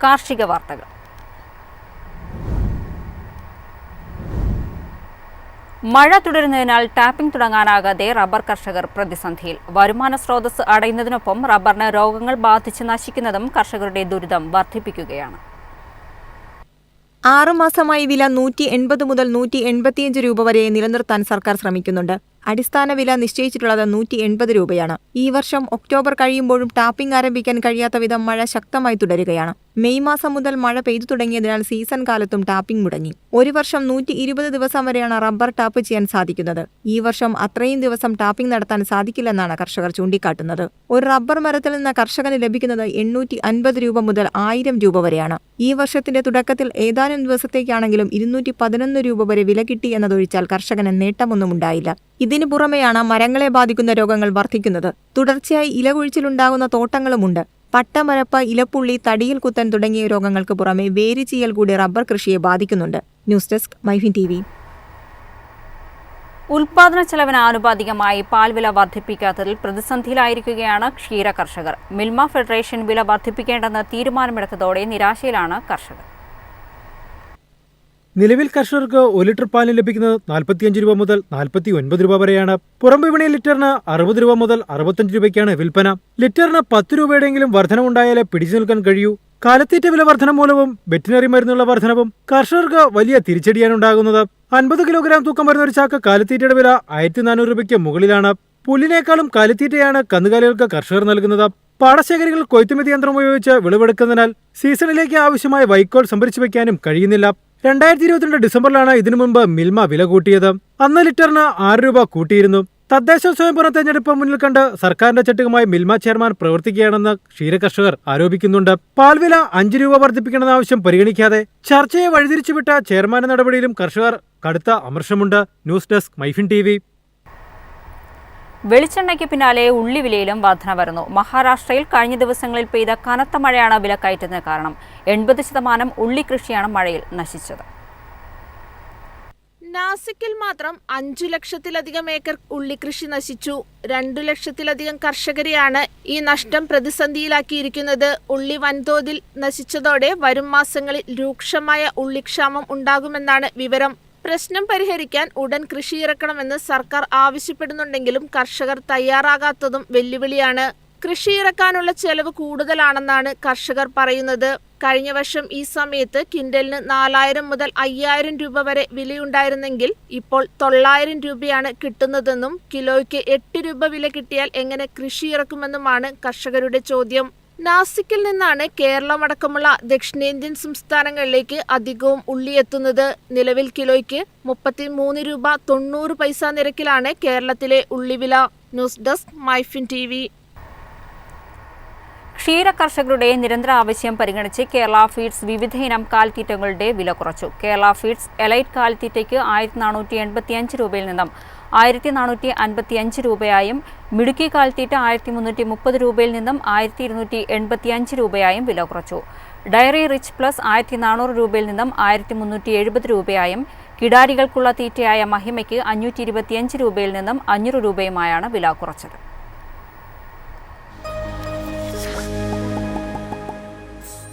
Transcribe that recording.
കാർഷിക വാർത്തകൾ. മഴ തുടരുന്നതിനാൽ ടാപ്പിംഗ് തുടങ്ങാനാകാതെ റബ്ബർ കർഷകർ പ്രതിസന്ധിയിൽ. വരുമാന സ്രോതസ് അടയുന്നതിനൊപ്പം റബ്ബറിന് രോഗങ്ങൾ ബാധിച്ച് നശിക്കുന്നതും കർഷകരുടെ ദുരിതം വർദ്ധിപ്പിക്കുകയാണ്. 6 മാസമായി വില 180 മുതൽ 185 രൂപ വരെ നിലനിർത്താൻ സർക്കാർ ശ്രമിക്കുന്നുണ്ട്. അടിസ്ഥാന വില നിശ്ചയിച്ചിട്ടുള്ളത് 180 രൂപയാണ്. ഈ വർഷം ഒക്ടോബർ കഴിയുമ്പോഴും ടാപ്പിംഗ് ആരംഭിക്കാൻ കഴിയാത്ത വിധം മഴ ശക്തമായി തുടരുകയാണ്. മെയ് മാസം മുതൽ മഴ പെയ്തു തുടങ്ങിയതിനാൽ സീസൺ കാലത്തും ടാപ്പിംഗ് മുടങ്ങി. ഒരു വർഷം 120 ദിവസം വരെയാണ് റബ്ബർ ടാപ്പ് ചെയ്യാൻ സാധിക്കുന്നത്. ഈ വർഷം അത്രയും ദിവസം ടാപ്പിംഗ് നടത്താൻ സാധിക്കില്ലെന്നാണ് കർഷകർ ചൂണ്ടിക്കാട്ടുന്നത്. ഒരു റബ്ബർ മരത്തിൽ നിന്ന് കർഷകന് ലഭിക്കുന്നത് 850 രൂപ മുതൽ 1000 രൂപ വരെയാണ്. ഈ വർഷത്തിന്റെ തുടക്കത്തിൽ ഏതാനും ദിവസത്തേക്കാണെങ്കിലും 211 രൂപ വരെ വില കിട്ടി എന്നതൊഴിച്ചാൽ കർഷകന് നേട്ടമൊന്നുമുണ്ടായില്ല. ഇതിനു പുറമെയാണ് മരങ്ങളെ ബാധിക്കുന്ന രോഗങ്ങൾ വർദ്ധിക്കുന്നത്. തുടർച്ചയായി ഇലകൊഴിച്ചിലുണ്ടാകുന്ന തോട്ടങ്ങളുമുണ്ട്. പട്ടമരപ്പ്, ഇലപ്പുള്ളി, തടിയിൽ കുത്തൻ തുടങ്ങിയ രോഗങ്ങൾക്ക് പുറമെ വേരുചീയൽ കൂടി റബ്ബർ കൃഷിയെ ബാധിക്കുന്നുണ്ട്. News desk MyFin TV. ഉൽപാദന ചെലവിന് ആനുപാതികമായി പാൽ വില വർദ്ധിപ്പിക്കാത്തതിൽ പ്രതിസന്ധിയിലായിരിക്കുകയാണ് ക്ഷീര കർഷകർ. മിൽമ ഫെഡറേഷൻ വില വർദ്ധിപ്പിക്കേണ്ടെന്ന് തീരുമാനമെടുത്തതോടെ നിരാശയിലാണ് കർഷകർ. നിലവിൽ കർഷകർക്ക് 1 ലിറ്റർ പാലിന് ലഭിക്കുന്നത് 45 രൂപ മുതൽ 49 രൂപ വരെയാണ്. പുറം വിപണി ലിറ്ററിന് 60 രൂപ മുതൽ 65 രൂപയ്ക്കാണ് വിൽപ്പന. ലിറ്ററിന് 10 രൂപയുടെയെങ്കിലും വർധനവുണ്ടായാലേ പിടിച്ചു നിൽക്കാൻ കഴിയൂ. കാലത്തീറ്റ വില വർധന മൂലവും വെറ്റിനറി മരുന്നുള്ള വർധനവും കർഷകർക്ക് വലിയ തിരിച്ചടിയാണുണ്ടാകുന്നത്. 50 കിലോഗ്രാം തൂക്കം വരുന്ന ഒരു ചാക്ക് കാലത്തീറ്റയുടെ വില 1400 രൂപയ്ക്ക് മുകളിലാണ്. പുല്ലിനേക്കാളും കാലിത്തീറ്റയാണ് കന്നുകാലികൾക്ക് കർഷകർ നൽകുന്നത്. പാടശേഖരികൾ കൊയ്ത്തുമതി യന്ത്രം ഉപയോഗിച്ച് വിളവെടുക്കുന്നതിനാൽ സീസണിലേക്ക് ആവശ്യമായ വൈക്കോൽ സംഭരിച്ചു വയ്ക്കാനും കഴിയുന്നില്ല. 2022 ഡിസംബറിലാണ് ഇതിനു മുമ്പ് മിൽമ വില കൂട്ടിയത്. അന്ന് ലിറ്ററിന് 6 രൂപ കൂട്ടിയിരുന്നു. തദ്ദേശ സ്വയംഭരണ തെരഞ്ഞെടുപ്പ് മുന്നിൽ കണ്ട് സർക്കാരിന്റെ ചട്ടുകമായി മിൽമ ചെയർമാൻ പ്രവർത്തിക്കുകയാണെന്ന് ക്ഷീരകർഷകർ ആരോപിക്കുന്നുണ്ട്. പാൽവില 5 രൂപ വർദ്ധിപ്പിക്കണമെന്ന ആവശ്യം പരിഗണിക്കാതെ ചർച്ചയെ വഴിതിരിച്ചുവിട്ട ചെയർമാന്റെ നടപടിയിലും കർഷകർ കടുത്ത അമർഷമുണ്ട്. News desk MyFin TV. വെളിച്ചെണ്ണയ്ക്ക് പിന്നാലെ ഉള്ളി വിലയിലും വർധന വരുന്നു. മഹാരാഷ്ട്രയിൽ കഴിഞ്ഞ ദിവസങ്ങളിൽ പെയ്ത കനത്ത മഴയാണ് വിലക്കയറ്റത്തിന് കാരണം. 80% ഉള്ളി കൃഷിയാണ് മഴയിൽ നശിച്ചത്. നാസിക്കിൽ മാത്രം 5 ലക്ഷത്തിലധികം ഏക്കർ ഉള്ളിക്കൃഷി നശിച്ചു. 2 ലക്ഷത്തിലധികം കർഷകരെയാണ് ഈ നഷ്ടം പ്രതിസന്ധിയിലാക്കിയിരിക്കുന്നത്. ഉള്ളി വൻതോതിൽ നശിച്ചതോടെ വരും മാസങ്ങളിൽ രൂക്ഷമായ ഉള്ളിക്ഷാമം ഉണ്ടാകുമെന്നാണ് വിവരം. പ്രശ്നം പരിഹരിക്കാൻ ഉടൻ കൃഷിയിറക്കണമെന്ന് സർക്കാർ ആവശ്യപ്പെടുന്നുണ്ടെങ്കിലും കർഷകർ തയ്യാറാകാത്തതും വെല്ലുവിളിയാണ്. കൃഷിയിറക്കാനുള്ള ചെലവ് കൂടുതലാണെന്നാണ് കർഷകർ പറയുന്നത്. കഴിഞ്ഞ വർഷം ഈ സമയത്ത് ക്വിന്റലിന് 4000 മുതൽ 5000 രൂപ വരെ വിലയുണ്ടായിരുന്നെങ്കിൽ ഇപ്പോൾ 900 രൂപയാണ് കിട്ടുന്നതെന്നും കിലോയ്ക്ക് 8 രൂപ വില കിട്ടിയാൽ എങ്ങനെ കൃഷിയിറക്കുമെന്നുമാണ് കർഷകരുടെ ചോദ്യം. നാസിക്കിൽ നിന്നാണ് കേരളമടക്കമുള്ള ദക്ഷിണേന്ത്യൻ സംസ്ഥാനങ്ങളിലേക്ക് അധികവും ഉള്ളി എത്തുന്നത്. നിലവിൽ കിലോയ്ക്ക് 33 രൂപ 90 പൈസ നിരക്കിലാണ് കേരളത്തിലെ ഉള്ളിവില. News desk MyFin TV. ക്ഷീര കർഷകരുടെ നിരന്തര ആവശ്യം പരിഗണിച്ച് കേരള ഫീഡ്സ് വിവിധ ഇനം കാലിത്തീറ്റകളുടെ വില കുറച്ചു. കേരള ഫീഡ്സ് എലൈറ്റ് കാലിത്തീറ്റയ്ക്ക് 1485 രൂപയിൽ നിന്നും 1455 രൂപയായും, മിടുക്കി കാലിത്തീറ്റ 1330 രൂപയിൽ നിന്നും 1285 രൂപയായും വില കുറച്ചു. ഡയറി റിച്ച് പ്ലസ് 1400 രൂപയിൽ നിന്നും 1370 രൂപയായും, കിടാരികൾക്കുള്ള തീറ്റയായ മഹിമയ്ക്ക് 525 രൂപയിൽ നിന്നും 500 രൂപയുമായാണ് വില കുറച്ചത്.